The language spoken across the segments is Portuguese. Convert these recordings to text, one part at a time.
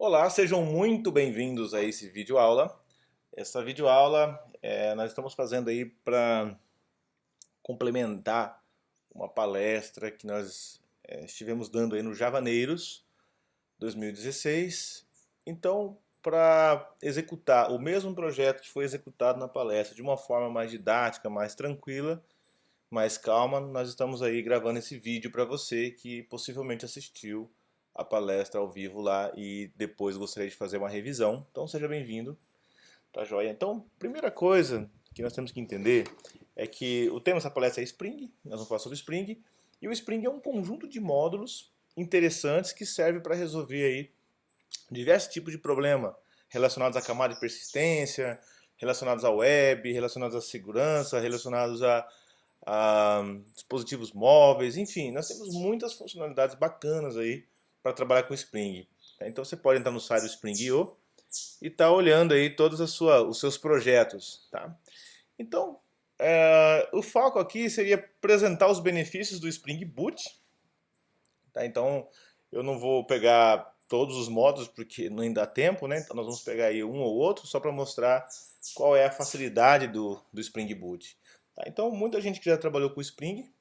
Olá, sejam muito bem-vindos a esse vídeo aula. Essa vídeo aula nós estamos fazendo aí para complementar uma palestra que nós estivemos dando aí no Javaneiros 2016. Então, para executar o mesmo projeto que foi executado na palestra de uma forma mais didática, mais tranquila, mais calma, nós estamos aí gravando esse vídeo para você que possivelmente assistiu a palestra ao vivo lá e depois gostaria de fazer uma revisão. Então seja bem-vindo, tá joia? Então, primeira coisa que nós temos que entender é que o tema dessa palestra é Spring, nós vamos falar sobre Spring, e o Spring é um conjunto de módulos interessantes que serve para resolver aí diversos tipos de problema relacionados à camada de persistência, relacionados à web, relacionados à segurança, relacionados a dispositivos móveis, enfim, nós temos muitas funcionalidades bacanas aí para trabalhar com Spring. Então você pode entrar no site do Spring.io e estar olhando aí todos os seus projetos. Tá? Então, o foco aqui seria apresentar os benefícios do Spring Boot. Tá? Então, eu não vou pegar todos os módulos porque não dá tempo, né? Então nós vamos pegar aí um ou outro só para mostrar qual é a facilidade do Spring Boot. Tá? Então, muita gente que já trabalhou com o Spring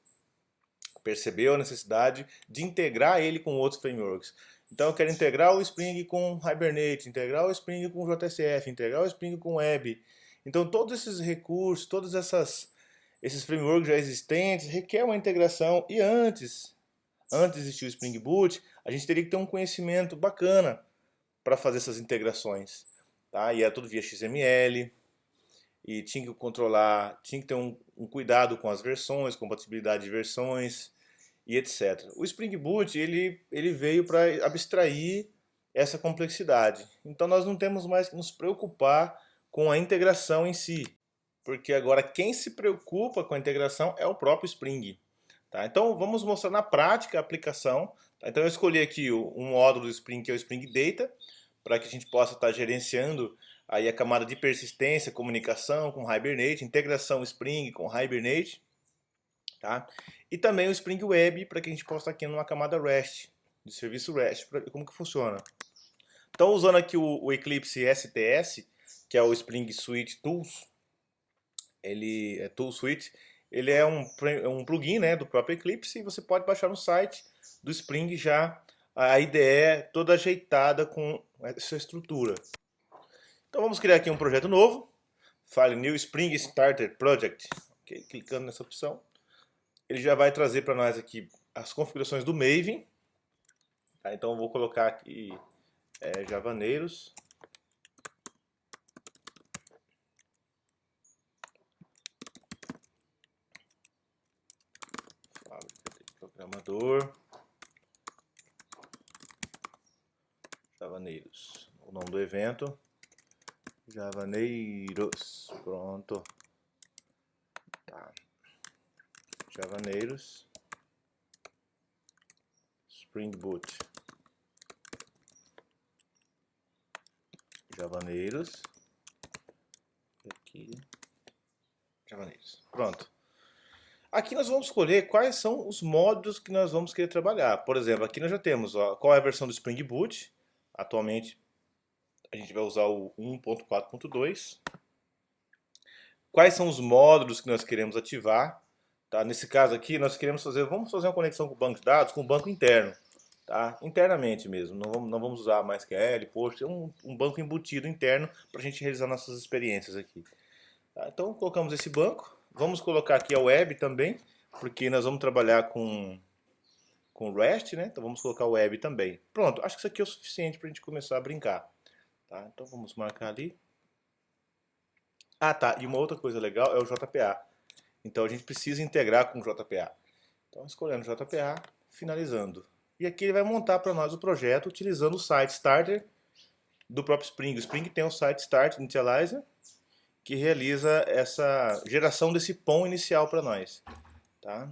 percebeu a necessidade de integrar ele com outros frameworks. Então eu quero integrar o Spring com Hibernate, integrar o Spring com JSF, integrar o Spring com Web. Então todos esses recursos, esses frameworks já existentes requer uma integração e antes de existir o Spring Boot, a gente teria que ter um conhecimento bacana para fazer essas integrações. Tá? E é tudo via XML, e tinha que controlar, tinha que ter um cuidado com as versões, compatibilidade de versões e etc. O Spring Boot ele veio para abstrair essa complexidade. Então nós não temos mais que nos preocupar com a integração em si, porque agora quem se preocupa com a integração é o próprio Spring. Tá? Então vamos mostrar na prática a aplicação. Tá? Então eu escolhi aqui um módulo do Spring que é o Spring Data, para que a gente possa estar gerenciando aí a camada de persistência, comunicação com Hibernate, integração Spring com Hibernate, tá? E também o Spring Web para que a gente possa estar aqui numa camada REST, de serviço REST, para ver como que funciona. Então usando aqui o Eclipse STS, que é o Spring Suite Tools, ele é Tool Suite, ele é um plugin, né, do próprio Eclipse e você pode baixar no site do Spring já a IDE toda ajeitada com essa estrutura. Então vamos criar aqui um projeto novo, File New Spring Starter Project, okay, clicando nessa opção, ele já vai trazer para nós aqui as configurações do Maven, tá? Então eu vou colocar aqui Javaneiros, programador, Javaneiros, o nome do evento, Javaneiros, pronto, tá. Javaneiros, Spring Boot, Javaneiros, aqui, Javaneiros, pronto. Aqui nós vamos escolher quais são os módulos que nós vamos querer trabalhar. Por exemplo, aqui nós já temos qual é a versão do Spring Boot. Atualmente a gente vai usar o 1.4.2. Quais são os módulos que nós queremos ativar. Tá? Nesse caso aqui nós queremos vamos fazer uma conexão com o banco de dados, com o banco interno. Tá? Internamente mesmo, não vamos usar MySQL, Postgres, um banco embutido interno para a gente realizar nossas experiências aqui. Tá? Então colocamos esse banco. Vamos colocar aqui a web também, porque nós vamos trabalhar com REST, né? Então vamos colocar o web também. Pronto, acho que isso aqui é o suficiente para a gente começar a brincar. Tá? Então vamos marcar ali. Ah, tá. E uma outra coisa legal é o JPA. Então a gente precisa integrar com o JPA. Então escolhendo o JPA, finalizando. E aqui ele vai montar para nós o projeto utilizando o site starter do próprio Spring. O Spring tem o site start initializer, que realiza essa geração desse POM inicial para nós. Tá?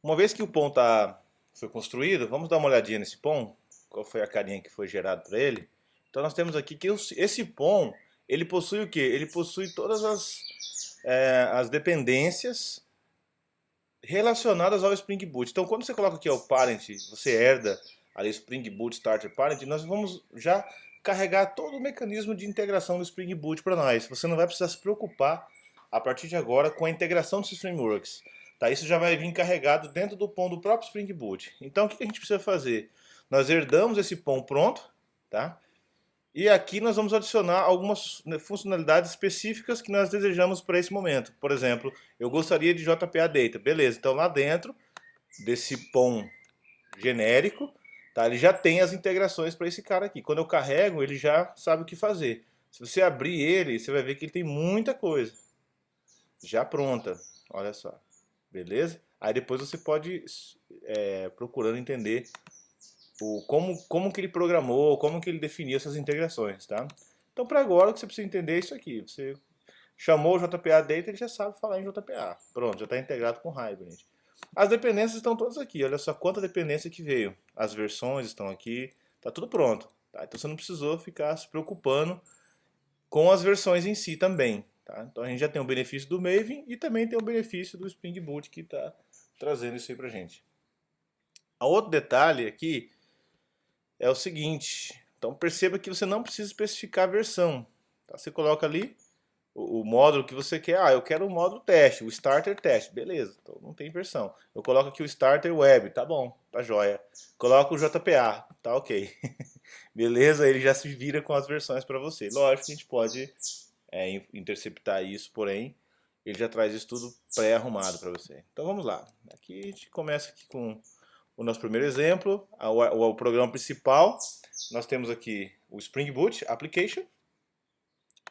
Uma vez que o POM foi construído, vamos dar uma olhadinha nesse POM, qual foi a carinha que foi gerado para ele. Então nós temos aqui que esse POM, ele possui o quê? Ele possui todas as dependências relacionadas ao Spring Boot. Então quando você coloca aqui o parent, você herda ali Spring Boot Starter Parent, nós vamos já carregar todo o mecanismo de integração do Spring Boot para nós. Você não vai precisar se preocupar a partir de agora com a integração dos frameworks. Tá? Isso já vai vir carregado dentro do POM do próprio Spring Boot. Então o que a gente precisa fazer? Nós herdamos esse POM pronto, tá? E aqui nós vamos adicionar algumas funcionalidades específicas que nós desejamos para esse momento. Por exemplo, eu gostaria de JPA Data. Beleza, então lá dentro desse POM genérico, tá, ele já tem as integrações para esse cara aqui. Quando eu carrego, ele já sabe o que fazer. Se você abrir ele, você vai ver que ele tem muita coisa já pronta. Olha só. Beleza? Aí depois você pode procurando entender como que ele programou, como que ele definiu essas integrações, tá? Então, para agora, o que você precisa entender é isso aqui. Você chamou o JPA Data, ele já sabe falar em JPA. Pronto, já está integrado com Hibernate. As dependências estão todas aqui. Olha só quanta dependência que veio. As versões estão aqui. Tá tudo pronto. Tá? Então, você não precisou ficar se preocupando com as versões em si também. Tá? Então, a gente já tem o benefício do Maven e também tem o benefício do Spring Boot que está trazendo isso aí para gente. A outro detalhe aqui é o seguinte, então perceba que você não precisa especificar a versão. Tá? Você coloca ali o módulo que você quer. Ah, eu quero o módulo teste, o starter teste. Beleza, então não tem versão. Eu coloco aqui o starter web, tá bom, tá joia. Coloco o JPA, tá ok. Beleza, ele já se vira com as versões para você. Lógico que a gente pode interceptar isso, porém, ele já traz isso tudo pré-arrumado para você. Então vamos lá. Aqui a gente começa aqui com o nosso primeiro exemplo, o programa principal. Nós temos aqui o Spring Boot Application,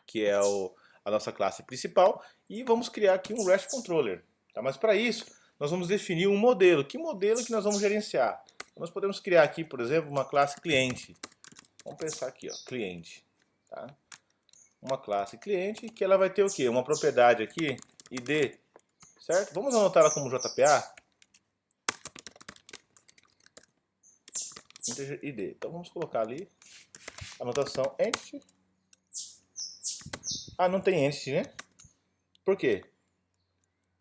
que é a nossa classe principal, e vamos criar aqui um REST Controller. Tá? Mas para isso, nós vamos definir um modelo. Que modelo que nós vamos gerenciar? Nós podemos criar aqui, por exemplo, uma classe cliente. Vamos pensar aqui, ó, cliente. Tá? Uma classe cliente, que ela vai ter o quê? Uma propriedade aqui, ID, certo? Vamos anotar ela como JPA. Integer ID. Então vamos colocar ali anotação entity. Ah, não tem entity, né? Por quê?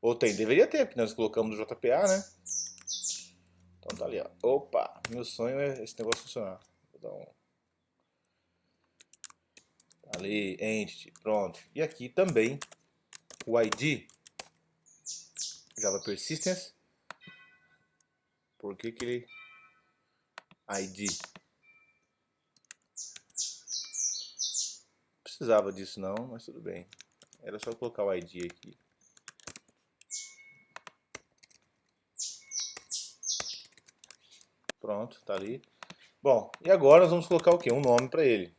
Ou tem? Deveria ter, porque nós colocamos no JPA, né? Então tá ali, ó. Opa, meu sonho é esse negócio funcionar. Vou dar um... Ali, entity, pronto. E aqui também o ID, Java Persistence. Por que que ele... ID. Não precisava disso não, mas tudo bem. Era só colocar o ID aqui. Pronto, tá ali. Bom, e agora nós vamos colocar o quê? Um nome para ele.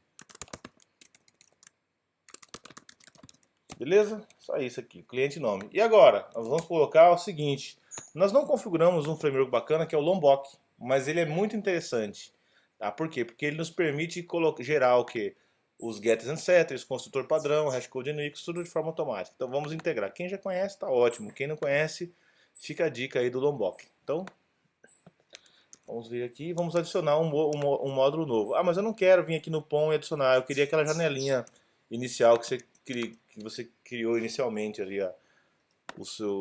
Beleza? Só isso aqui, cliente nome. E agora, nós vamos colocar o seguinte. Nós não configuramos um framework bacana que é o Lombok, mas ele é muito interessante. Tá? Por quê? Porque ele nos permite gerar o quê? Os getters and setters, construtor padrão, hashcode unique, tudo de forma automática. Então vamos integrar. Quem já conhece está ótimo. Quem não conhece, fica a dica aí do Lombok. Então, vamos vir aqui e vamos adicionar um módulo novo. Ah, mas eu não quero vir aqui no POM e adicionar. Eu queria aquela janelinha inicial que você criou inicialmente ali, ó.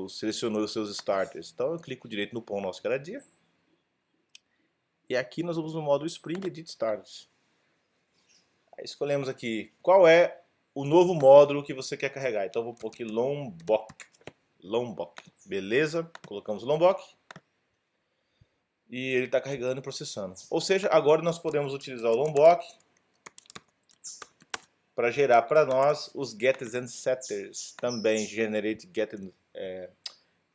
Selecionou os seus starters. Então eu clico direito no POM nosso cada dia. E aqui nós vamos no módulo Spring Edit Starters. Aí escolhemos aqui qual é o novo módulo que você quer carregar. Então eu vou pôr aqui Lombok. Lombok. Beleza? Colocamos Lombok. E ele está carregando e processando. Ou seja, agora nós podemos utilizar o Lombok para gerar para nós os getters and setters. Também generate getter,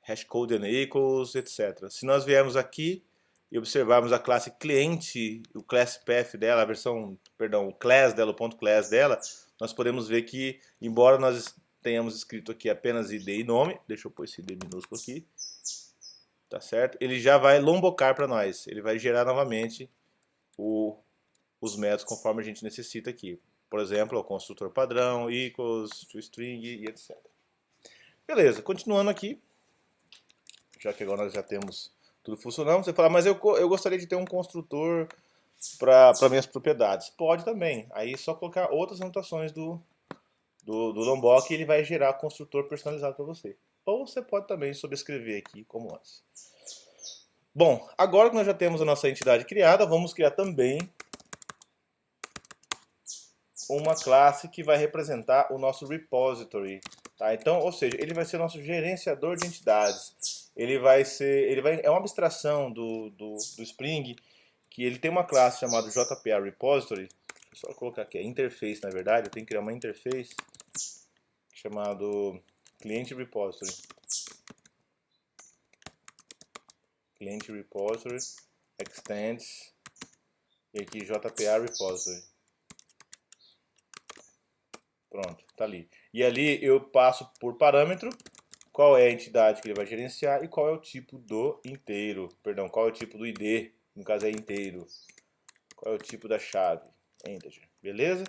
hashcode and equals, etc. Se nós viermos aqui e observarmos a classe cliente, o class path dela, a versão, perdão, o class dela, o ponto class dela, nós podemos ver que, embora nós tenhamos escrito aqui apenas ID e nome, deixa eu pôr esse ID minúsculo aqui, tá certo? Ele já vai lombocar para nós, ele vai gerar novamente os métodos conforme a gente necessita aqui. Por exemplo, o construtor padrão, equals, toString e etc. Beleza, continuando aqui, já que agora nós já temos tudo funcionando, você fala, mas eu gostaria de ter um construtor para minhas propriedades. Pode também, aí é só colocar outras anotações do Lombok e ele vai gerar construtor personalizado para você. Ou você pode também sobrescrever aqui como antes. Bom, agora que nós já temos a nossa entidade criada, vamos criar também uma classe que vai representar o nosso repository. Tá? Então, ou seja, ele vai ser nosso gerenciador de entidades. É uma abstração do Spring, que ele tem uma classe chamada JPA Repository. Deixa eu só colocar aqui, a interface, na verdade, eu tenho que criar uma interface chamado Client Repository. Client Repository extends e aqui JPA Repository. Pronto, tá ali. E ali eu passo por parâmetro qual é a entidade que ele vai gerenciar e qual é o tipo do inteiro. Perdão, qual é o tipo do ID, no caso é inteiro. Qual é o tipo da chave, integer. Beleza?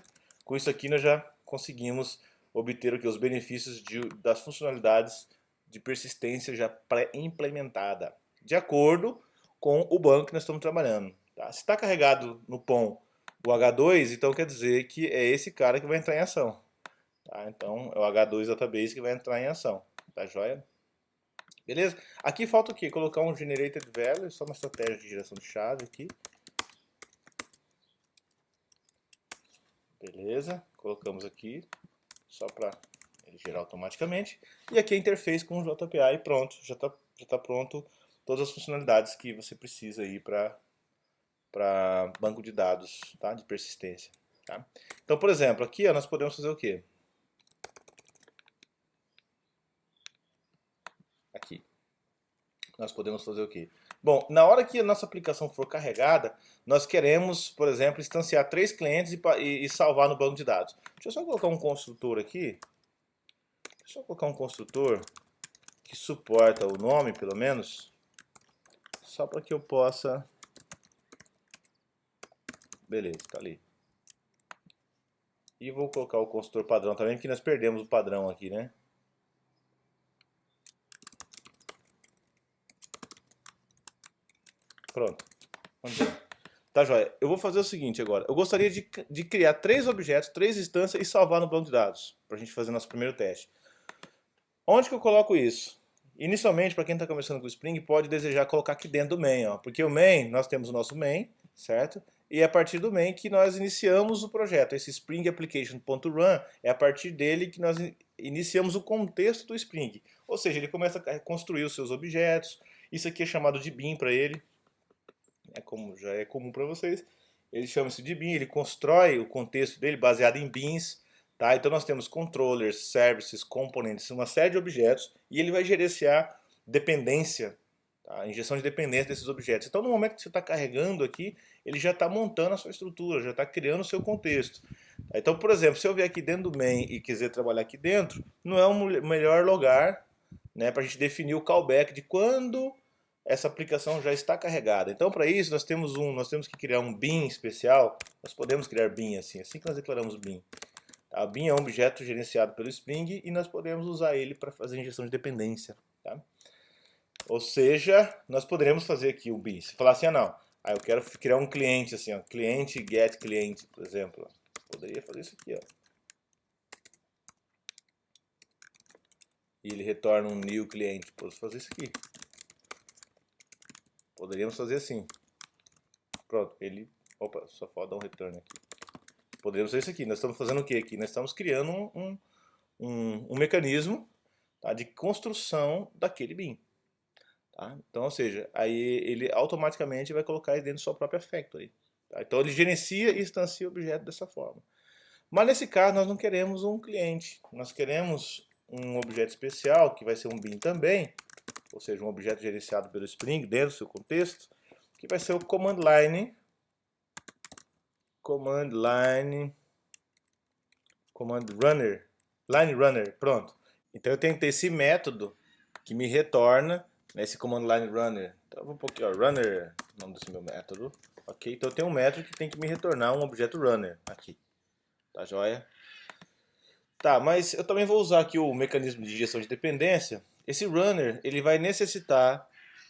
Com isso aqui nós já conseguimos obter aqui os benefícios das funcionalidades de persistência já pré-implementada, de acordo com o banco que nós estamos trabalhando. Tá? Se está carregado no POM o H2, então quer dizer que é esse cara que vai entrar em ação. Tá? Então é o H2 Database que vai entrar em ação. Tá joia? Beleza? Aqui falta o quê? Colocar um Generated Value, só uma estratégia de geração de chave aqui. Beleza? Colocamos aqui, só para ele gerar automaticamente. E aqui a interface com o JPA e pronto. Já tá pronto todas as funcionalidades que você precisa aí para banco de dados, tá? De persistência. Tá? Então, por exemplo, aqui ó, nós podemos fazer o quê? Aqui. Nós podemos fazer o quê? Bom, na hora que a nossa aplicação for carregada, nós queremos, por exemplo, instanciar 3 clientes e salvar no banco de dados. Deixa eu só colocar um construtor aqui. Deixa eu colocar um construtor que suporta o nome, pelo menos, só para que eu possa... Beleza, tá ali. E vou colocar o construtor padrão também, porque nós perdemos o padrão aqui, né? Pronto. Vamos ver. Tá, joia. Eu vou fazer o seguinte agora. Eu gostaria de criar 3 objetos, 3 instâncias e salvar no banco de dados, para a gente fazer nosso primeiro teste. Onde que eu coloco isso? Inicialmente, para quem está começando com o Spring, pode desejar colocar aqui dentro do main, ó, porque o main, nós temos o nosso main, certo? E é a partir do main que nós iniciamos o projeto. Esse Spring Application.run é a partir dele que nós iniciamos o contexto do Spring. Ou seja, ele começa a construir os seus objetos. Isso aqui é chamado de bin para ele. Já é comum para vocês. Ele chama isso de bin, ele constrói o contexto dele baseado em bins. Tá? Então nós temos controllers, services, components, uma série de objetos e ele vai gerenciar dependência, tá? Injeção de dependência desses objetos. Então no momento que você está carregando aqui, ele já está montando a sua estrutura, já está criando o seu contexto. Tá? Então, por exemplo, se eu vier aqui dentro do main e quiser trabalhar aqui dentro, não é o melhor lugar, né, para a gente definir o callback de quando essa aplicação já está carregada. Então, para isso, nós temos que criar um bin especial. Nós podemos criar bin assim que nós declaramos bin. A bin é um objeto gerenciado pelo Spring e nós podemos usar ele para fazer injeção de dependência. Tá? Ou seja, nós poderemos fazer aqui o bin. Se falar assim, não, eu quero criar um cliente, assim, ó, cliente get cliente, por exemplo. Poderia fazer isso aqui, ó. E ele retorna um new cliente. Posso fazer isso aqui. Poderíamos fazer assim. Pronto, ele... Opa, só falta dar um return aqui. Poderíamos fazer isso aqui. Nós estamos fazendo o que aqui? Nós estamos criando um mecanismo, tá, de construção daquele bin. Tá? Então, ou seja, aí ele automaticamente vai colocar ele dentro da sua própria factory. Tá? Então ele gerencia e instancia o objeto dessa forma. Mas nesse caso nós não queremos um cliente. Nós queremos um objeto especial, que vai ser um bin também, ou seja, um objeto gerenciado pelo Spring dentro do seu contexto, que vai ser o command line line runner, pronto. Então eu tenho que ter esse método que me retorna nesse command line runner. Então eu vou pôr aqui, ó, runner, o nome desse meu método. Ok, então eu tenho um método que tem que me retornar um objeto runner aqui. Tá joia? Tá, mas eu também vou usar aqui o mecanismo de injeção de dependência. Esse runner, ele vai necessitar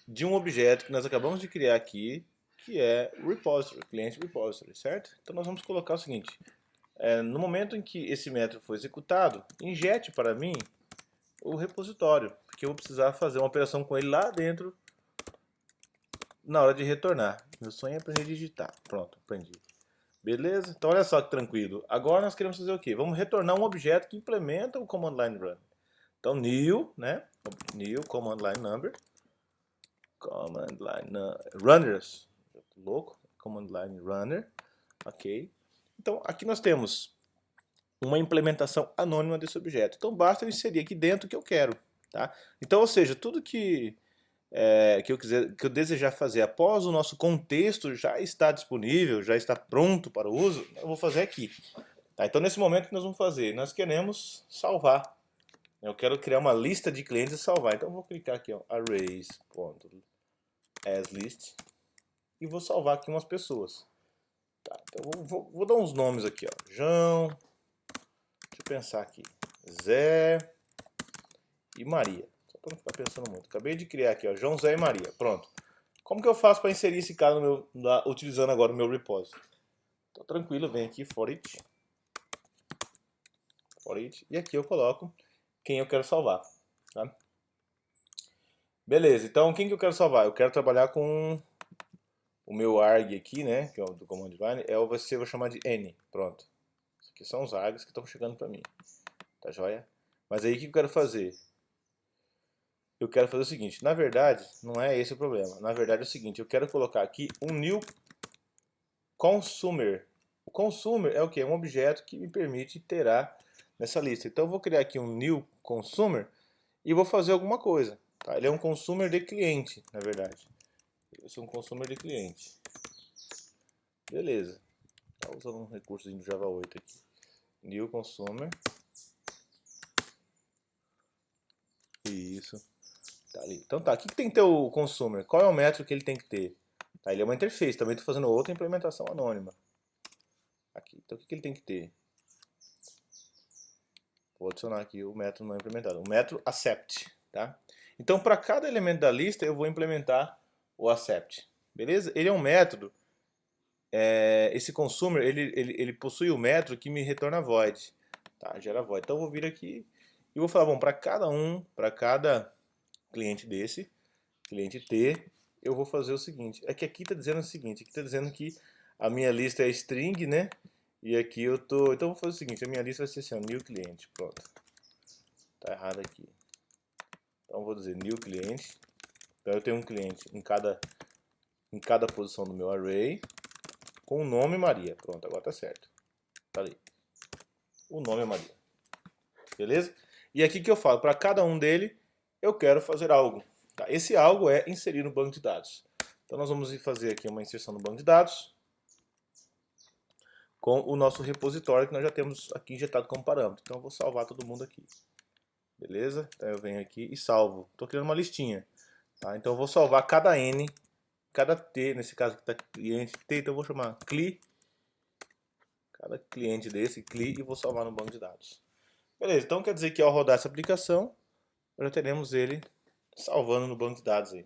de um objeto que nós acabamos de criar aqui, que é o repository, cliente repository, certo? Então nós vamos colocar o seguinte, no momento em que esse método for executado, injete para mim o repositório, porque eu vou precisar fazer uma operação com ele lá dentro na hora de retornar. Meu sonho é aprender a digitar. Pronto, aprendi. Beleza? Então olha só que tranquilo. Agora nós queremos fazer o quê? Vamos retornar um objeto que implementa o command line run. Então new, né? New command line number. Command line runners. Tô louco. Command line runner. Ok. Então aqui nós temos uma implementação anônima desse objeto. Então basta eu inserir aqui dentro o que eu quero. Tá? Então, ou seja, tudo que eu desejar fazer após o nosso contexto já está disponível, já está pronto para o uso, eu vou fazer aqui. Tá? Então nesse momento o que nós vamos fazer? Nós queremos salvar. Eu quero criar uma lista de clientes e salvar. Então eu vou clicar aqui, ó, arrays.aslist e vou salvar aqui umas pessoas. Tá? Então vou dar uns nomes aqui, ó. João, deixa eu pensar aqui, Zé e Maria. Só para não ficar pensando muito. Acabei de criar aqui, ó, João, Zé e Maria. Pronto. Como que eu faço para inserir esse cara no meu, utilizando agora o meu repository? Então tranquilo, vem aqui for each, e aqui eu coloco quem eu quero salvar. Tá? Beleza, então quem que eu quero salvar? Eu quero trabalhar com o meu arg aqui, né, que é o do command line, eu vou chamar de n. Pronto. Isso aqui são os args que estão chegando para mim. Tá joia? Mas aí o que eu quero fazer? Eu quero fazer o seguinte, na verdade, não é esse o problema. Na verdade é o seguinte, eu quero colocar aqui um new consumer. O consumer é o que? É um objeto que me permite iterar nessa lista. Então eu vou criar aqui um new consumer e vou fazer alguma coisa. Tá? Ele é um consumer de cliente, na verdade. Esse é um consumer de cliente. Beleza. Tá usando um recurso do Java 8 aqui. New consumer. Isso. Tá ali. Então tá, o que tem que ter o consumer? Qual é o método que ele tem que ter? Tá, ele é uma interface, também estou fazendo outra implementação anônima. Aqui. Então o que ele tem que ter? Vou adicionar aqui o método não implementado. O método accept. Tá? Então para cada elemento da lista eu vou implementar o accept. Beleza? Ele é um método. Esse consumer ele possui o método que me retorna void. Tá? Gera void. Então eu vou vir aqui e vou falar, bom, para cada cliente desse, cliente T, eu vou fazer o seguinte. É que aqui está dizendo o seguinte, aqui está dizendo que a minha lista é string, né? E aqui eu tô, então eu vou fazer o seguinte, a minha lista vai ser assim, ó, new cliente, pronto. Tá errado aqui. Então eu vou dizer new cliente. Então eu tenho um cliente em cada posição do meu array com o nome Maria. Pronto, agora tá certo. Tá ali. O nome é Maria. Beleza? E aqui que eu falo, para cada um dele eu quero fazer algo. Tá? Esse algo é inserir no banco de dados. Então nós vamos fazer aqui uma inserção no banco de dados com o nosso repositório que nós já temos aqui injetado como parâmetro. Então eu vou salvar todo mundo aqui. Beleza? Então eu venho aqui e salvo. Estou criando uma listinha. Tá? Então eu vou salvar cada N, cada T, nesse caso aqui está cliente T, então eu vou chamar CLI, cada cliente desse, CLI, e vou salvar no banco de dados. Beleza, então quer dizer que ao rodar essa aplicação, já teremos ele salvando no banco de dados aí.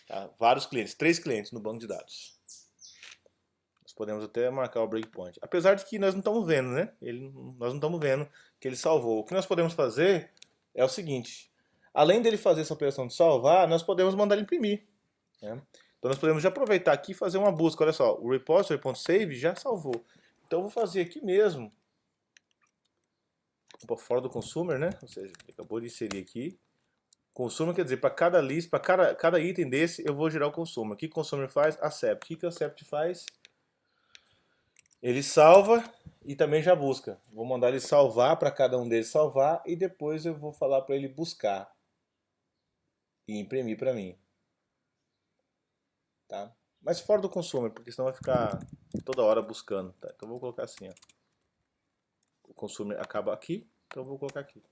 Tá? Vários clientes, 3 clientes no banco de dados. Nós podemos até marcar o breakpoint. Apesar de que nós não estamos vendo, né? Nós não estamos vendo que ele salvou. O que nós podemos fazer é o seguinte. Além dele fazer essa operação de salvar, nós podemos mandar ele imprimir. Né? Então nós podemos já aproveitar aqui e fazer uma busca. Olha só, o repository.save já salvou. Então eu vou fazer aqui mesmo. Fora do consumer, né? Ou seja, ele acabou de inserir aqui. Consumer quer dizer, para cada lista, para cada item desse, eu vou gerar o consumer. O que o consumer faz? Accept. O que o accept faz? Ele salva e também já busca. Vou mandar ele salvar para cada um deles salvar e depois eu vou falar para ele buscar e imprimir para mim. Tá? Mas fora do consumer, porque senão vai ficar toda hora buscando. Tá? Então eu vou colocar assim. Ó. O consumer acaba aqui, então eu vou colocar aqui.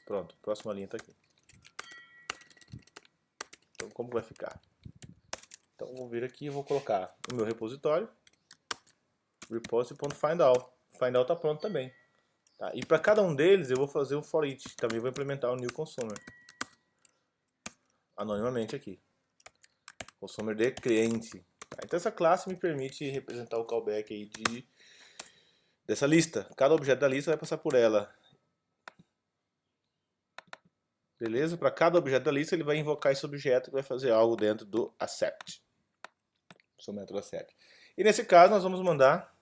Pronto, próxima linha está aqui. Então como vai ficar? Então eu vou vir aqui e vou colocar o meu repositório. Repository.findAll. FindAll está pronto também. Tá? E para cada um deles eu vou fazer o for each. Também vou implementar o new consumer. Anonimamente aqui. Consumer de cliente. Tá? Então essa classe me permite representar o callback aí dessa lista. Cada objeto da lista vai passar por ela. Beleza? Para cada objeto da lista, ele vai invocar esse objeto que vai fazer algo dentro do accept. Seu método accept. E nesse caso, nós vamos mandar,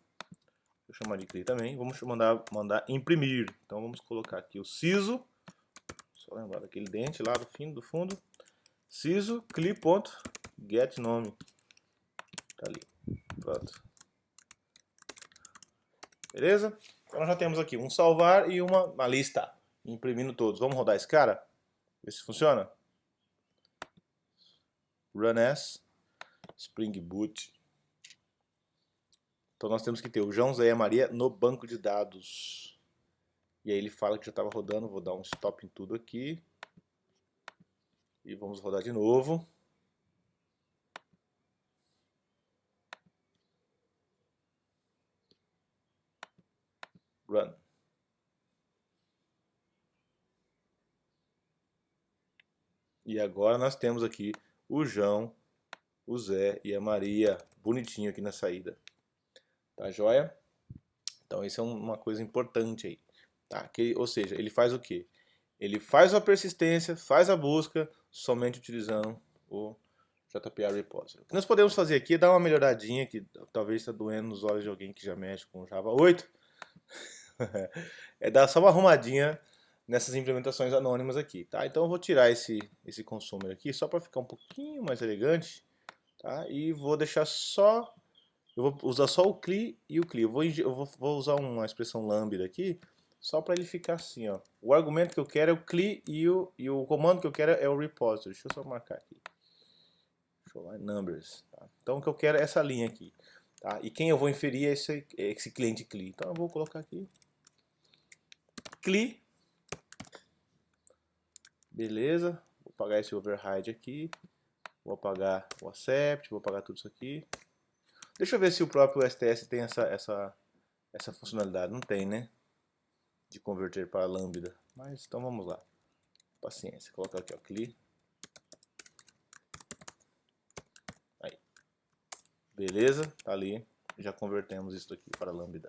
vou chamar de CLI também, vamos mandar imprimir. Então vamos colocar aqui o siso, só lembrar daquele dente lá do fundo, siso CLI.getNome. Tá ali. Pronto. Beleza? Então nós já temos aqui um salvar e uma lista, imprimindo todos. Vamos rodar esse cara? Ver se funciona. Run as Spring Boot. Então nós temos que ter o João, Zé e a Maria no banco de dados. E aí ele fala que já estava rodando. Vou dar um stop em tudo aqui. E vamos rodar de novo. Run. E agora nós temos aqui o João, o Zé e a Maria bonitinho aqui na saída. Tá joia? Então isso é uma coisa importante aí. Tá? Ou seja, ele faz o quê? Ele faz a persistência, faz a busca somente utilizando o JPA Repository. O que nós podemos fazer aqui é dar uma melhoradinha, que talvez está doendo nos olhos de alguém que já mexe com Java 8. É dar só uma arrumadinha nessas implementações anônimas aqui, tá? Então eu vou tirar esse consumer aqui só para ficar um pouquinho mais elegante, tá? E vou deixar só, eu vou usar só o CLI e o CLI. Vou usar uma expressão lambda aqui só para ele ficar assim, ó. O argumento que eu quero é o CLI e o comando que eu quero é o repository. Deixa eu só marcar aqui. Show line numbers. Tá? Então o que eu quero é essa linha aqui, tá? E quem eu vou inferir é esse cliente CLI. Então eu vou colocar aqui CLI. Beleza, vou apagar esse override aqui, vou apagar o accept, vou apagar tudo isso aqui. Deixa eu ver se o próprio STS tem essa funcionalidade. Não tem, né? De converter para lambda. Mas então vamos lá. Paciência. Colocar aqui, ó, CLI. Aí. Beleza, tá ali. Já convertemos isso aqui para lambda.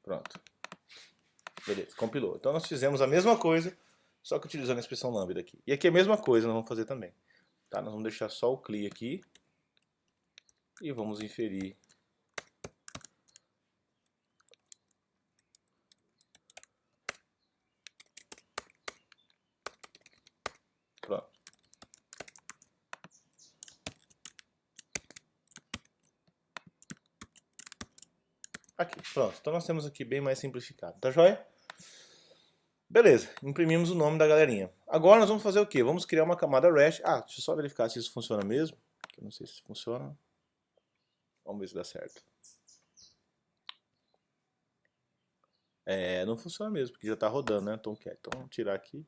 Pronto. Beleza, compilou. Então nós fizemos a mesma coisa, só que utilizando a expressão lambda aqui. E aqui é a mesma coisa nós vamos fazer também. Tá? Nós vamos deixar só o CLI aqui. E vamos inferir. Pronto. Aqui, pronto. Então nós temos aqui bem mais simplificado. Tá joia? Beleza, imprimimos o nome da galerinha. Agora nós vamos fazer o quê? Vamos criar uma camada REST. Ah, deixa eu só verificar se isso funciona mesmo. Eu não sei se funciona. Vamos ver se dá certo. É, não funciona mesmo, porque já está rodando, né? Então vamos tirar aqui.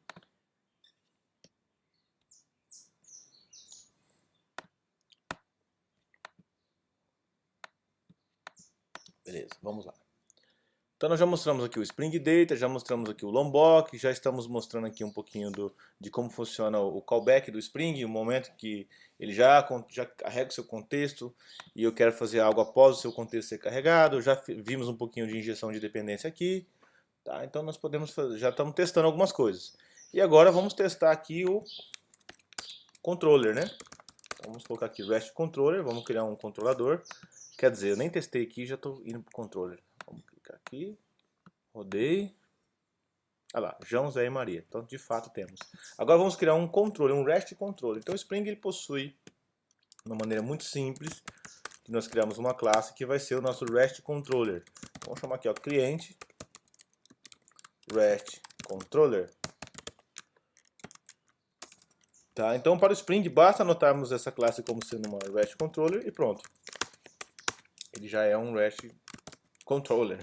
Beleza, vamos lá. Então nós já mostramos aqui o Spring Data, já mostramos aqui o Lombok, já estamos mostrando aqui um pouquinho de como funciona o callback do Spring, o momento que ele já carrega o seu contexto e eu quero fazer algo após o seu contexto ser carregado. Já vimos um pouquinho de injeção de dependência aqui. Tá? Então nós podemos fazer, já estamos testando algumas coisas. E agora vamos testar aqui o controller, né? Então, vamos colocar aqui REST Controller, vamos criar um controlador. Quer dizer, eu nem testei aqui, já estou indo para o controller. Vamos clicar aqui, rodei. Olha lá, João, Zé e Maria. Então, de fato, temos. Agora vamos criar um controller, um REST Controller. Então, o Spring ele possui, de uma maneira muito simples, que nós criamos uma classe que vai ser o nosso REST Controller. Vamos chamar aqui, ó, cliente REST Controller. Tá? Então, para o Spring, basta anotarmos essa classe como sendo uma REST Controller e pronto. Ele já é um REST Controller.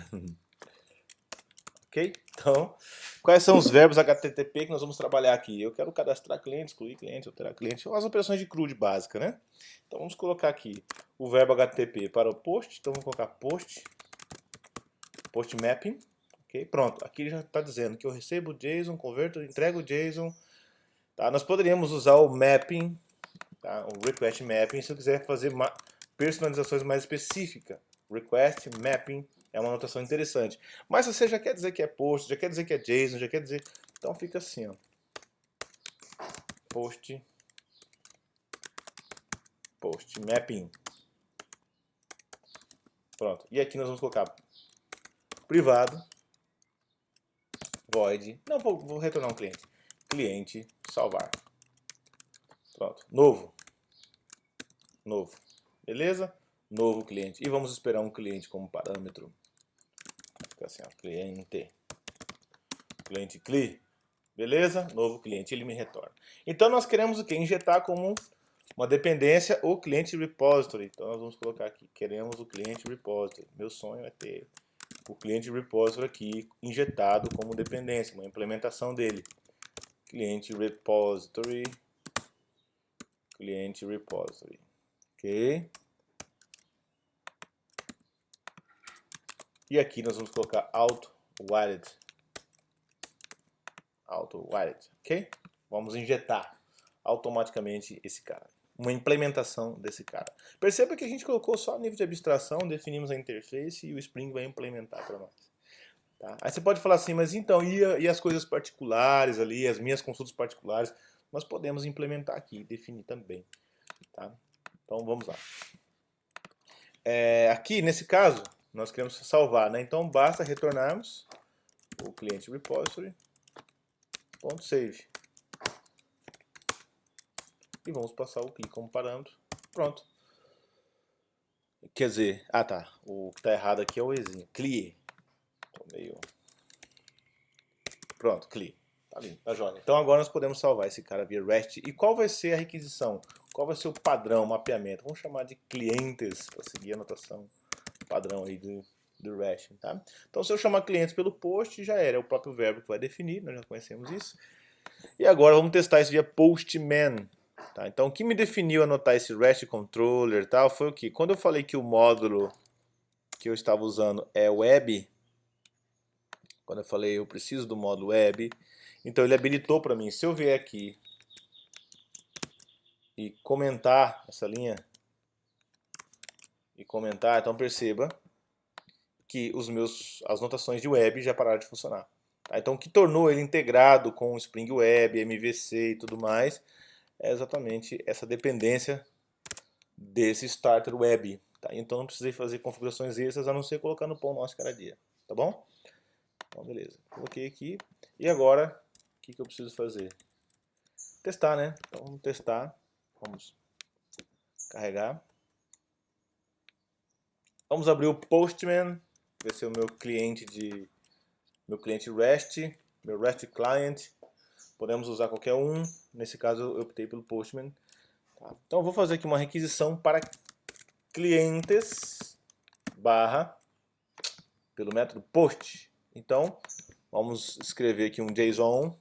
Ok? Então, quais são os verbos HTTP que nós vamos trabalhar aqui? Eu quero cadastrar cliente, excluir cliente, alterar cliente, as operações de CRUD básica, né? Então, vamos colocar aqui o verbo HTTP para o post. Então, vamos colocar post mapping, Ok? Pronto, aqui ele já está dizendo que eu recebo o JSON, converto, entrego o JSON. Tá? Nós poderíamos usar o mapping, tá? O request mapping, se eu quiser fazer personalizações mais específicas. Request mapping é uma anotação interessante. Mas se você já quer dizer que é post, já quer dizer que é JSON, já quer dizer... Então fica assim, ó. Post mapping. Pronto. E aqui nós vamos colocar privado, void, não, vou retornar um cliente. Cliente, salvar. Pronto. Novo. Beleza? Novo cliente. E vamos esperar um cliente como parâmetro. Fica assim, ó, cliente cli. Beleza? Novo cliente, ele me retorna. Então nós queremos o que? Injetar como uma dependência o cliente repository. Então nós vamos colocar aqui, queremos o cliente repository. Meu sonho é ter o cliente repository aqui injetado como dependência, uma implementação dele. Cliente repository. Ok? E aqui nós vamos colocar auto-wired. Ok? Vamos injetar automaticamente esse cara. Uma implementação desse cara. Perceba que a gente colocou só nível de abstração, definimos a interface e o Spring vai implementar para nós. Tá? Aí você pode falar assim, mas então, e as coisas particulares ali, as minhas consultas particulares? Nós podemos implementar aqui, definir também. Tá? Então vamos lá. Aqui, nesse caso, nós queremos salvar, né? Então basta retornarmos o cliente repository.save. E vamos passar o CLI como parâmetro. Pronto. Quer dizer, tá. O que está errado aqui é o Ezinho. CLI. Pronto, CLI. Tá lindo, tá jóia. Então agora nós podemos salvar esse cara via REST. E qual vai ser a requisição? Qual vai ser o padrão, o mapeamento? Vamos chamar de clientes para seguir a anotação padrão aí do REST. Tá? Então se eu chamar clientes pelo post, já era. É o próprio verbo que vai definir, nós já conhecemos isso. E agora vamos testar isso via postman. Tá? Então o que me definiu anotar esse REST controller tal, foi o que? Quando eu falei que o módulo que eu estava usando é web, quando eu falei eu preciso do módulo web, então ele habilitou para mim, se eu vier aqui e comentar essa linha, então perceba que as notações de web já pararam de funcionar. Tá? Então o que tornou ele integrado com o Spring Web, MVC e tudo mais, é exatamente essa dependência desse starter web. Tá? Então não precisei fazer configurações extras a não ser colocar no pão nosso cada dia. Tá bom? Então beleza. Coloquei aqui. E agora, o que eu preciso fazer? Testar, né? Então vamos testar. Vamos carregar. Vamos abrir o Postman. Vai ser o meu cliente REST, meu REST client. Podemos usar qualquer um. Nesse caso eu optei pelo Postman. Tá? Então eu vou fazer aqui uma requisição para clientes pelo método post. Então vamos escrever aqui um JSON.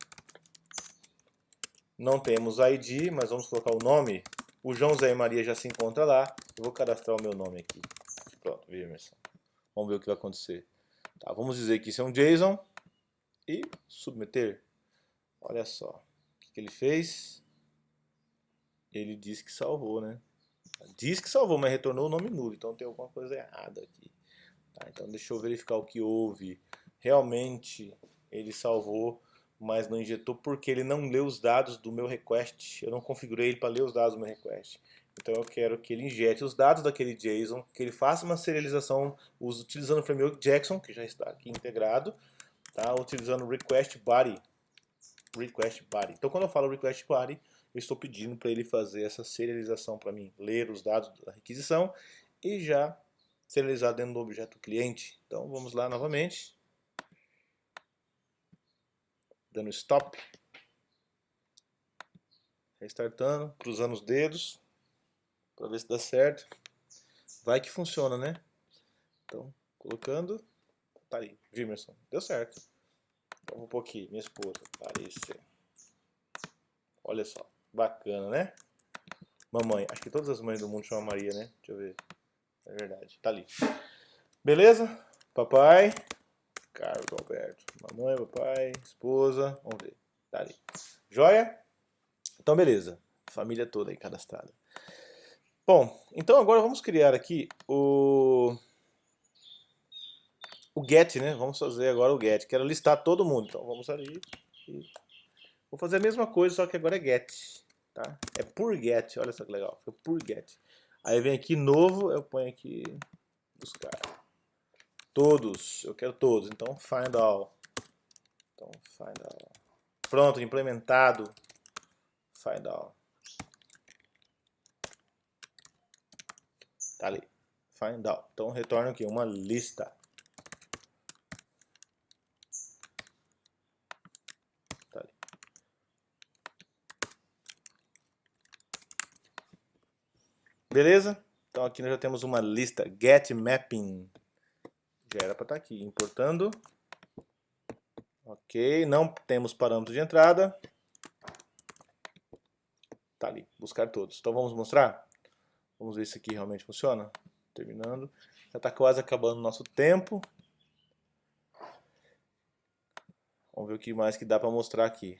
Não temos ID, mas vamos colocar o nome. O João Zé e Maria já se encontra lá. Eu vou cadastrar o meu nome aqui. Pronto, Vimerson. Vamos ver o que vai acontecer. Tá, vamos dizer que isso é um JSON e submeter. Olha só. O que ele fez? Ele disse que salvou, né? Diz que salvou, mas retornou o nome nulo. Então tem alguma coisa errada aqui. Tá, então deixa eu verificar o que houve. Realmente ele salvou, mas não injetou porque ele não leu os dados do meu request. Eu não configurei ele para ler os dados do meu request. Então eu quero que ele injete os dados daquele JSON, que ele faça uma serialização utilizando o framework Jackson, que já está aqui integrado, tá? Utilizando o request body. Então quando eu falo request body, eu estou pedindo para ele fazer essa serialização para mim, ler os dados da requisição e já serializar dentro do objeto cliente. Então vamos lá novamente. Dando stop. Restartando, cruzando os dedos para ver se dá certo. Vai que funciona, né? Então, colocando. Tá aí, Vimerson. Deu certo. Então, vou pôr aqui, minha esposa. Aparecer. Olha só. Bacana, né? Mamãe. Acho que todas as mães do mundo chamam Maria, né? Deixa eu ver. É verdade. Tá ali. Beleza? Papai. Carlos Alberto. Mamãe, papai, esposa. Vamos ver. Tá ali. Joia? Então, beleza. Família toda aí cadastrada. Bom, então agora vamos criar aqui o get, né? Vamos fazer agora o get. Quero listar todo mundo. Então vamos ali. Vou fazer a mesma coisa, só que agora é get. Tá? É por get. Olha só que legal. Fica por get. Aí vem aqui novo, eu ponho aqui buscar. Todos. Eu quero todos. Então find all. Então find all. Pronto, implementado. Find all. Tá ali. Find all. Então retorna aqui uma lista. Tá ali. Beleza? Então aqui nós já temos uma lista get mapping. Já era para estar aqui. Importando. Ok. Não temos parâmetro de entrada. Tá ali. Buscar todos. Então vamos mostrar? Vamos ver se aqui realmente funciona. Terminando. Já está quase acabando o nosso tempo. Vamos ver o que mais que dá para mostrar aqui.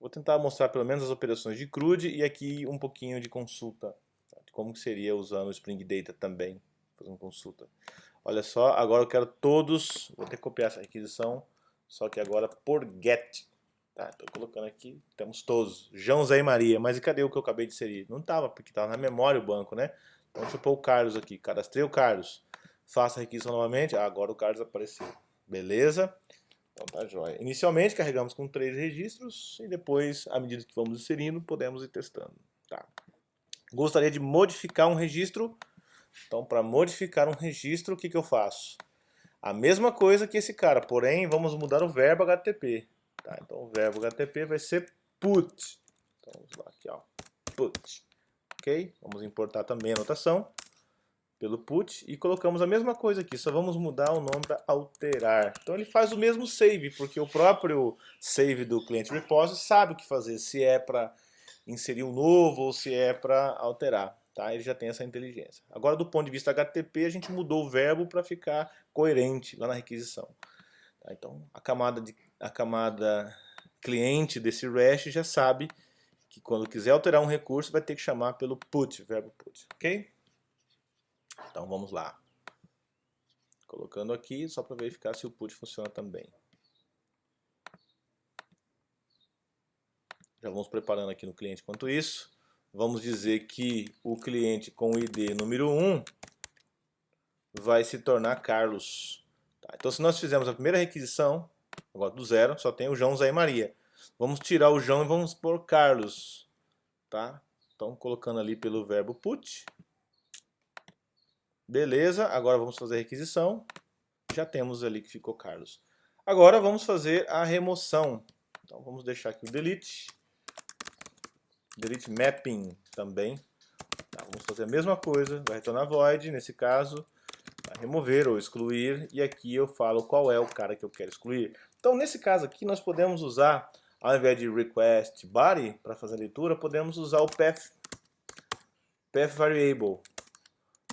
Vou tentar mostrar pelo menos as operações de CRUD e aqui um pouquinho de consulta. Tá? De como que seria usando o Spring Data também, fazendo consulta. Olha só, agora eu quero todos, vou ter que copiar essa requisição, só que agora por get. Tá, estou colocando aqui, temos todos. João, Zé e Maria, mas e cadê o que eu acabei de inserir? Não estava, porque estava na memória o banco, né? Então deixa eu pôr o Carlos aqui, cadastrei o Carlos. Faça a requisição novamente, agora o Carlos apareceu. Beleza? Então tá jóia. Inicialmente carregamos com 3 registros e depois, à medida que vamos inserindo, podemos ir testando. Tá. Gostaria de modificar um registro. Então, para modificar um registro, o que eu faço? A mesma coisa que esse cara, porém vamos mudar o verbo HTTP. Tá, então o verbo HTTP vai ser put. Então vamos lá aqui, ó, put. Ok? Vamos importar também a notação pelo put e colocamos a mesma coisa aqui, só vamos mudar o nome para alterar. Então ele faz o mesmo save, porque o próprio save do cliente repository sabe o que fazer, se é para inserir um novo ou se é para alterar. Tá? Ele já tem essa inteligência. Agora do ponto de vista HTTP a gente mudou o verbo para ficar coerente lá na requisição. Tá? Então a camada cliente desse REST já sabe que quando quiser alterar um recurso vai ter que chamar pelo put, verbo put, ok? Então vamos lá. Colocando aqui só para verificar se o put funciona também. Já vamos preparando aqui no cliente enquanto isso. Vamos dizer que o cliente com o ID número 1 vai se tornar Carlos. Tá, então se nós fizermos a primeira requisição, agora do zero, só tem o João, Zé e Maria. Vamos tirar o João e vamos pôr Carlos. Tá? Então colocando ali pelo verbo put. Beleza, agora vamos fazer a requisição. Já temos ali que ficou Carlos. Agora vamos fazer a remoção. Então vamos deixar aqui o delete. Delete mapping também. Tá, vamos fazer a mesma coisa. Vai retornar void, nesse caso, vai remover ou excluir. E aqui eu falo qual é o cara que eu quero excluir. Então nesse caso aqui nós podemos usar, ao invés de request body para fazer a leitura, podemos usar o path variable.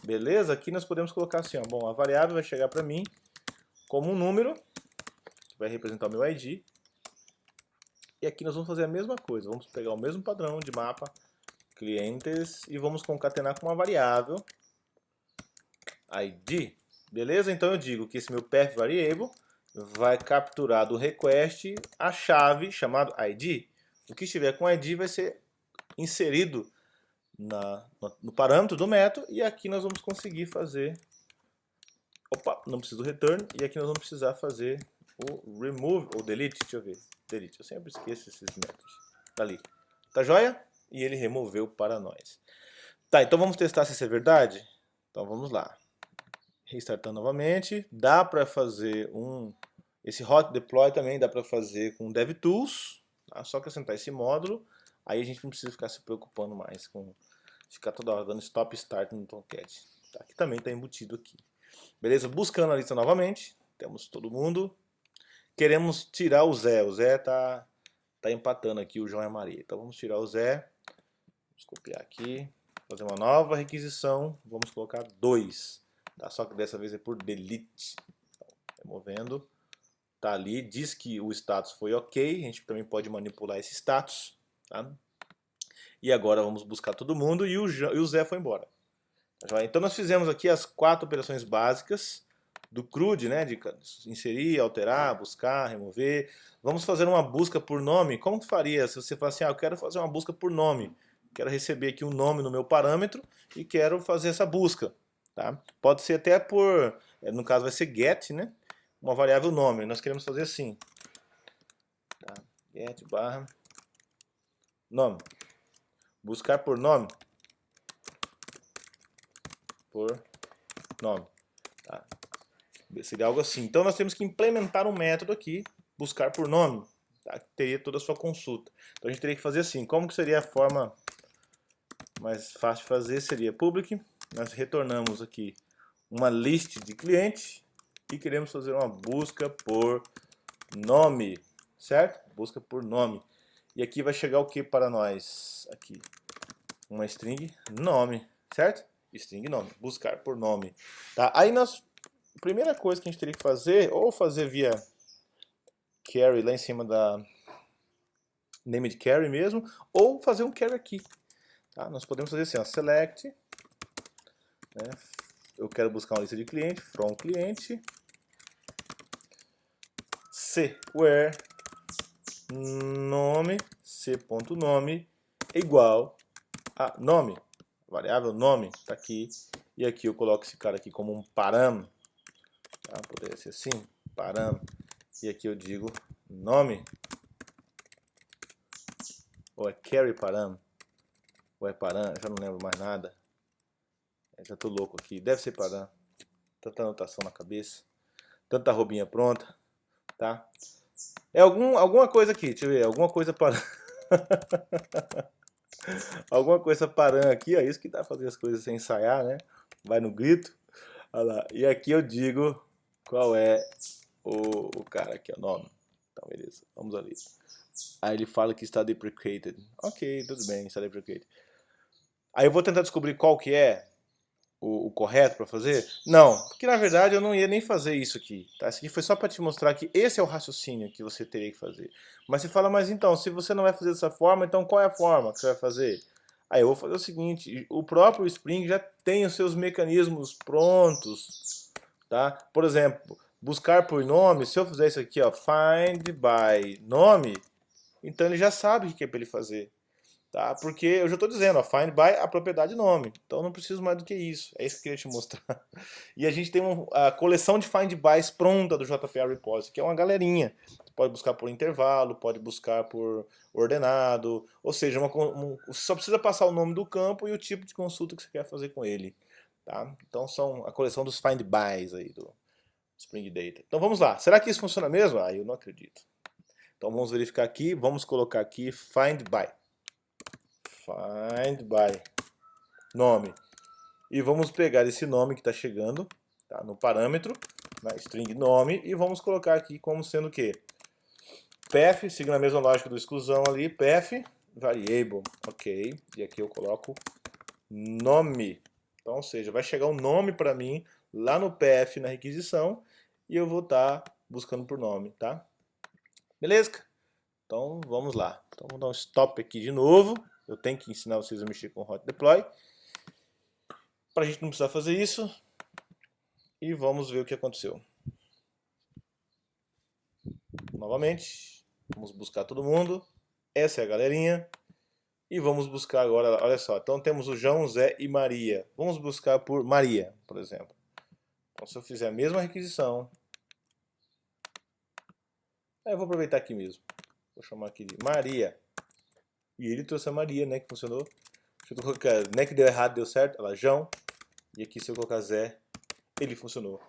Beleza? Aqui nós podemos colocar assim, ó, bom, a variável vai chegar para mim como um número, que vai representar o meu ID. E aqui nós vamos fazer a mesma coisa, vamos pegar o mesmo padrão de mapa, clientes, e vamos concatenar com uma variável, ID. Beleza? Então eu digo que esse meu path variable vai capturar do request a chave chamada ID. O que estiver com ID vai ser inserido no parâmetro do método, e aqui nós vamos conseguir fazer, opa, não preciso do return, e aqui nós vamos precisar fazer o remove, ou delete, deixa eu ver, delete, eu sempre esqueço esses métodos, tá ali, tá joia? E ele removeu para nós. Tá, então vamos testar se isso é verdade? Então vamos lá, restartando novamente, dá para fazer esse hot deploy também dá para fazer com DevTools, tá? Só acrescentar esse módulo, aí a gente não precisa ficar se preocupando mais com ficar toda hora dando stop start no Tomcat. Tá, aqui também está embutido aqui. Beleza? Buscando a lista novamente, temos todo mundo. Queremos tirar o Zé. O Zé tá empatando aqui o João e a Maria. Então vamos tirar o Zé. Vamos copiar aqui. Fazer uma nova requisição. Vamos colocar 2. Tá? Só que dessa vez é por delete. Então, removendo, tá ali, diz que o status foi ok, a gente também pode manipular esse status, tá? E agora vamos buscar todo mundo e o Zé foi embora. Então nós fizemos aqui as 4 operações básicas do CRUD, né, de inserir, alterar, buscar, remover. Vamos fazer uma busca por nome. Como que faria se você falar assim, eu quero fazer uma busca por nome, quero receber aqui um nome no meu parâmetro e quero fazer essa busca, tá? Pode ser até por, no caso vai ser get, né, uma variável nome. Nós queremos fazer assim, tá? Get barra nome, buscar por nome, tá? Seria algo assim. Então nós temos que implementar um método aqui, buscar por nome, tá? Que teria toda a sua consulta. Então a gente teria que fazer assim. Como que seria a forma mais fácil de fazer? Seria public, nós retornamos aqui uma list de clientes e queremos fazer uma busca por nome, certo? Busca por nome. E aqui vai chegar o que para nós? Aqui, uma string nome, certo? String nome, buscar por nome. Tá? Aí nós, a primeira coisa que a gente teria que fazer, ou fazer via carry lá em cima da named carry mesmo, ou fazer um carry aqui. Tá? Nós podemos fazer assim, ó, select, né? Eu quero buscar uma lista de cliente, from cliente, c where nome, c.nome igual a nome, variável nome, tá aqui, e aqui eu coloco esse cara aqui como um param, tá? Poderia ser assim, param, e aqui eu digo nome, ou é carry param, ou é param, já não lembro mais nada, já tô louco aqui, deve ser param, tanta anotação na cabeça, tanta roubinha pronta, tá? É alguma coisa aqui, deixa eu ver, alguma coisa param. Alguma coisa parando aqui, ó, isso que dá pra fazer as coisas sem ensaiar, né? Vai no grito. Olha lá. E aqui eu digo qual é o cara aqui, o nome. Então, beleza. Vamos ali. Aí ele fala que está deprecated. Ok, tudo bem, está deprecated. Aí eu vou tentar descobrir qual que é o correto para fazer? Não, porque na verdade eu não ia nem fazer isso aqui. Tá? Isso aqui foi só para te mostrar que esse é o raciocínio que você teria que fazer. Mas você fala, mas então, se você não vai fazer dessa forma, então qual é a forma que você vai fazer? Aí eu vou fazer o seguinte, o próprio Spring já tem os seus mecanismos prontos. Tá? Por exemplo, buscar por nome, se eu fizer isso aqui, ó, find by nome, então ele já sabe o que é para ele fazer. Tá? Porque eu já estou dizendo, ó, find by a propriedade nome. Então não preciso mais do que isso. É isso que eu queria te mostrar. E a gente tem a coleção de find bys pronta do JPA Repository, que é uma galerinha. Você pode buscar por intervalo, pode buscar por ordenado, ou seja, você só precisa passar o nome do campo e o tipo de consulta que você quer fazer com ele. Tá? Então são a coleção dos find bys aí do Spring Data. Então vamos lá. Será que isso funciona mesmo? Ah, eu não acredito. Então vamos verificar aqui, vamos colocar aqui find by. Find by nome. E vamos pegar esse nome que está chegando, tá, no parâmetro, na string nome, e vamos colocar aqui como sendo o quê? Path, seguindo a mesma lógica do exclusão ali, path, variable, ok. E aqui eu coloco nome. Então, ou seja, vai chegar um nome para mim lá no path, na requisição, e eu vou estar buscando por nome, tá? Beleza? Então, vamos lá. Então, vou dar um stop aqui de novo. Eu tenho que ensinar vocês a mexer com o hot deploy. Para a gente não precisar fazer isso. E vamos ver o que aconteceu. Novamente, vamos buscar todo mundo. Essa é a galerinha. E vamos buscar agora, olha só. Então temos o João, Zé e Maria. Vamos buscar por Maria, por exemplo. Então se eu fizer a mesma requisição. Eu vou aproveitar aqui mesmo. Vou chamar aqui de Maria. E ele trouxe a Maria, né? Que funcionou. Deixa eu colocar, não é que deu errado, deu certo. Olha lá, João. E aqui se eu colocar Zé, ele funcionou.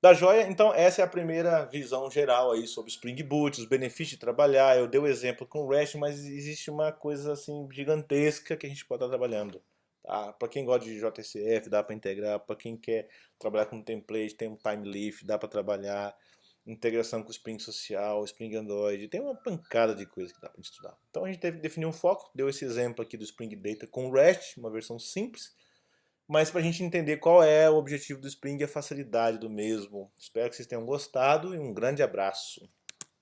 Da joia, então essa é a primeira visão geral aí sobre Spring Boot, os benefícios de trabalhar. Eu dei o exemplo com o REST, mas existe uma coisa assim gigantesca que a gente pode estar trabalhando. Tá? Para quem gosta de JCF, dá para integrar. Para quem quer trabalhar com template, tem um time leaf, dá para trabalhar. Integração com o Spring Social, Spring Android, tem uma pancada de coisa que dá para estudar. Então a gente teve que definir um foco, deu esse exemplo aqui do Spring Data com o REST, uma versão simples. mas para a gente entender qual é o objetivo do Spring e a facilidade do mesmo. Espero que vocês tenham gostado e um grande abraço.